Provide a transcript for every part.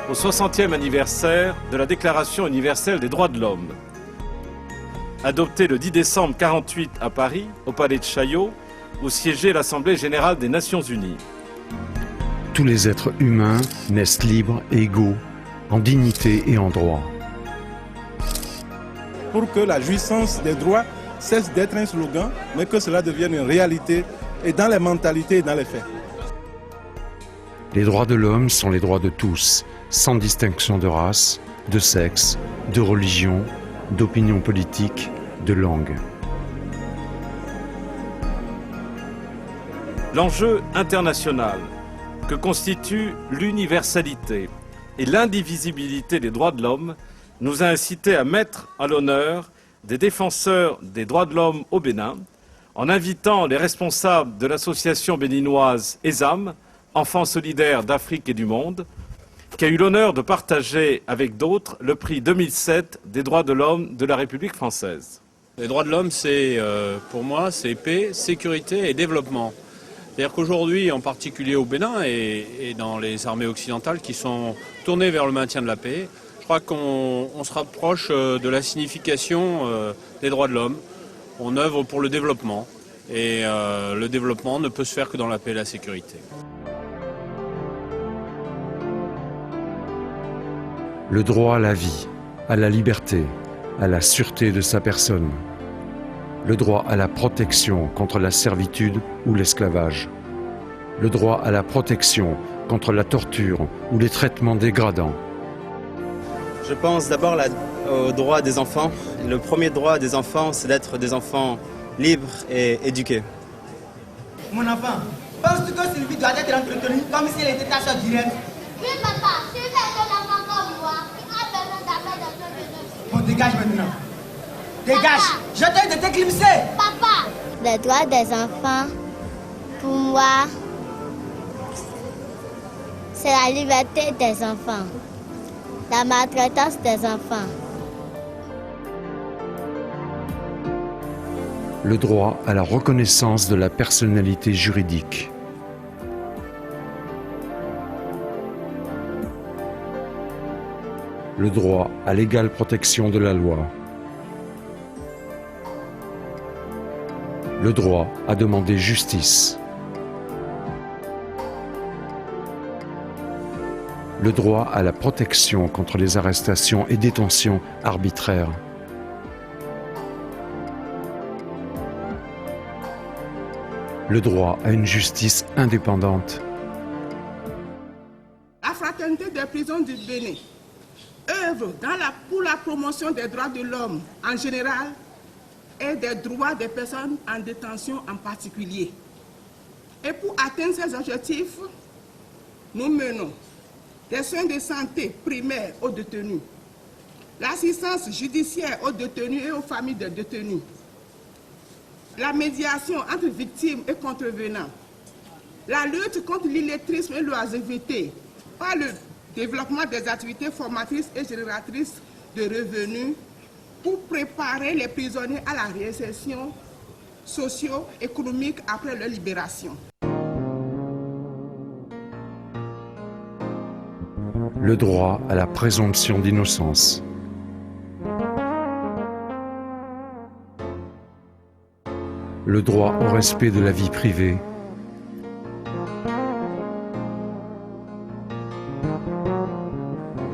au 60e anniversaire de la Déclaration universelle des droits de l'homme. Adoptée le 10 décembre 1948 à Paris, au Palais de Chaillot, où siégeait l'Assemblée générale des Nations unies. Tous les êtres humains naissent libres et égaux, en dignité et en droit. Pour que la jouissance des droits cesse d'être un slogan, mais que cela devienne une réalité et dans les mentalités et dans les faits. Les droits de l'homme sont les droits de tous, sans distinction de race, de sexe, de religion, d'opinion politique, de langue. L'enjeu international que constitue l'universalité et l'indivisibilité des droits de l'homme nous a incité à mettre à l'honneur des défenseurs des droits de l'homme au Bénin, en invitant les responsables de l'association béninoise ESAM, Enfants solidaires d'Afrique et du monde, qui a eu l'honneur de partager avec d'autres le prix 2007 des droits de l'homme de la République française. Les droits de l'homme, c'est pour moi, c'est paix, sécurité et développement. C'est-à-dire qu'aujourd'hui, en particulier au Bénin et dans les armées occidentales qui sont tournées vers le maintien de la paix, je crois qu'on se rapproche de la signification des droits de l'homme. On œuvre pour le développement et le développement ne peut se faire que dans la paix et la sécurité. Le droit à la vie, à la liberté, à la sûreté de sa personne. Le droit à la protection contre la servitude ou l'esclavage. Le droit à la protection contre la torture ou les traitements dégradants. Je pense d'abord aux droits des enfants. Le premier droit des enfants, c'est d'être des enfants libres et éduqués. Mon enfant, penses-tu que Sylvie doit être entretenue comme si elle était ta soeur directe? Oui, papa, Sylvie est un enfant comme moi. Il a besoin d'appel de ce besoin. Bon, dégage maintenant. Dégage! Je t'ai de t'éclipser! Papa! Les droits des enfants, pour moi, c'est la liberté des enfants, la maltraitance des enfants. Le droit à la reconnaissance de la personnalité juridique. Le droit à l'égale protection de la loi. Le droit à demander justice. Le droit à la protection contre les arrestations et détentions arbitraires. Le droit à une justice indépendante. La fraternité des prisons du Bénin œuvre pour la promotion des droits de l'homme en général et des droits des personnes en détention en particulier. Et pour atteindre ces objectifs, nous menons des soins de santé primaires aux détenus, l'assistance judiciaire aux détenus et aux familles des détenus, la médiation entre victimes et contrevenants, la lutte contre l'illettrisme et l'oisiveté par le développement des activités formatrices et génératrices de revenus pour préparer les prisonniers à la réinsertion socio-économique après leur libération. Le droit à la présomption d'innocence. Le droit au respect de la vie privée.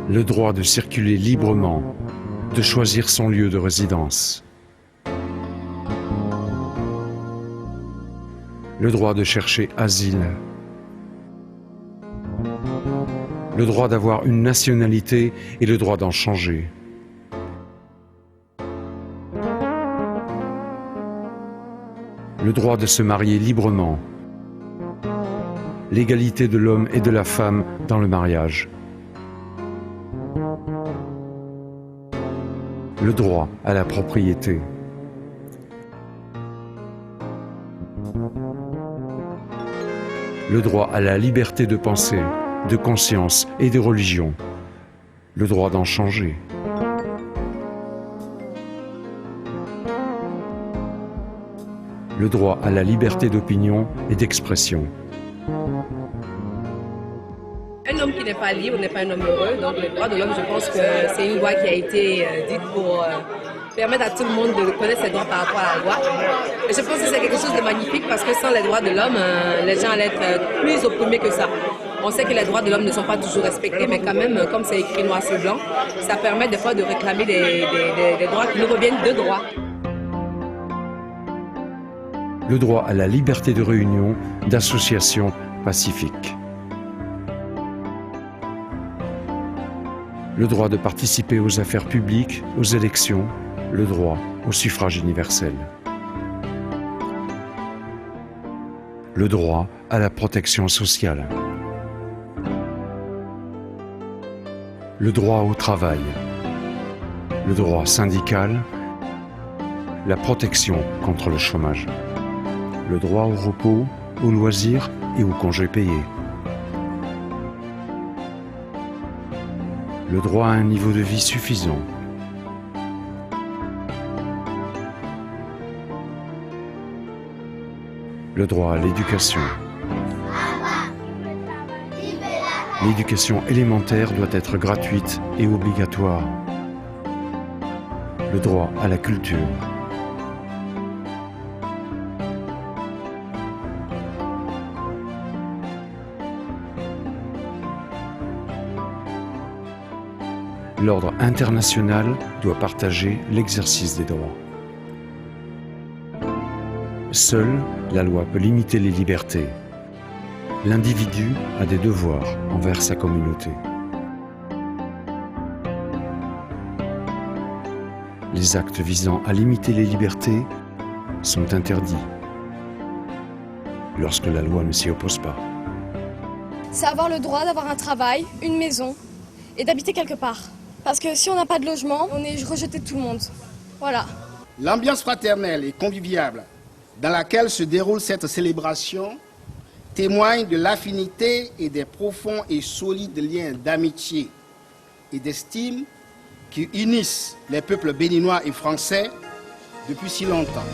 Le droit de circuler librement, de choisir son lieu de résidence. Le droit de chercher asile. Le droit d'avoir une nationalité et le droit d'en changer. Le droit de se marier librement. L'égalité de l'homme et de la femme dans le mariage. Le droit à la propriété. Le droit à la liberté de pensée, de conscience et de religion. Le droit d'en changer. Le droit à la liberté d'opinion et d'expression. Un homme qui n'est pas libre n'est pas un homme heureux. Donc les droits de l'homme, je pense que c'est une loi qui a été dite pour permettre à tout le monde de connaître ses droits par rapport à la loi. Et je pense que c'est quelque chose de magnifique parce que sans les droits de l'homme, les gens allaient être plus opprimés que ça. On sait que les droits de l'homme ne sont pas toujours respectés, mais quand même, comme c'est écrit noir sur blanc, ça permet des fois de réclamer des droits qui nous reviennent de droit. Le droit à la liberté de réunion, d'association pacifique. Le droit de participer aux affaires publiques, aux élections, le droit au suffrage universel. Le droit à la protection sociale. Le droit au travail. Le droit syndical. La protection contre le chômage. Le droit au repos, aux loisirs et aux congés payés. Le droit à un niveau de vie suffisant. Le droit à l'éducation. L'éducation élémentaire doit être gratuite et obligatoire. Le droit à la culture. L'ordre international doit partager l'exercice des droits. Seule la loi peut limiter les libertés. L'individu a des devoirs envers sa communauté. Les actes visant à limiter les libertés sont interdits lorsque la loi ne s'y oppose pas. C'est avoir le droit d'avoir un travail, une maison et d'habiter quelque part. Parce que si on n'a pas de logement, on est rejeté de tout le monde. Voilà. L'ambiance fraternelle et conviviale dans laquelle se déroule cette célébration témoigne de l'affinité et des profonds et solides liens d'amitié et d'estime qui unissent les peuples béninois et français depuis si longtemps.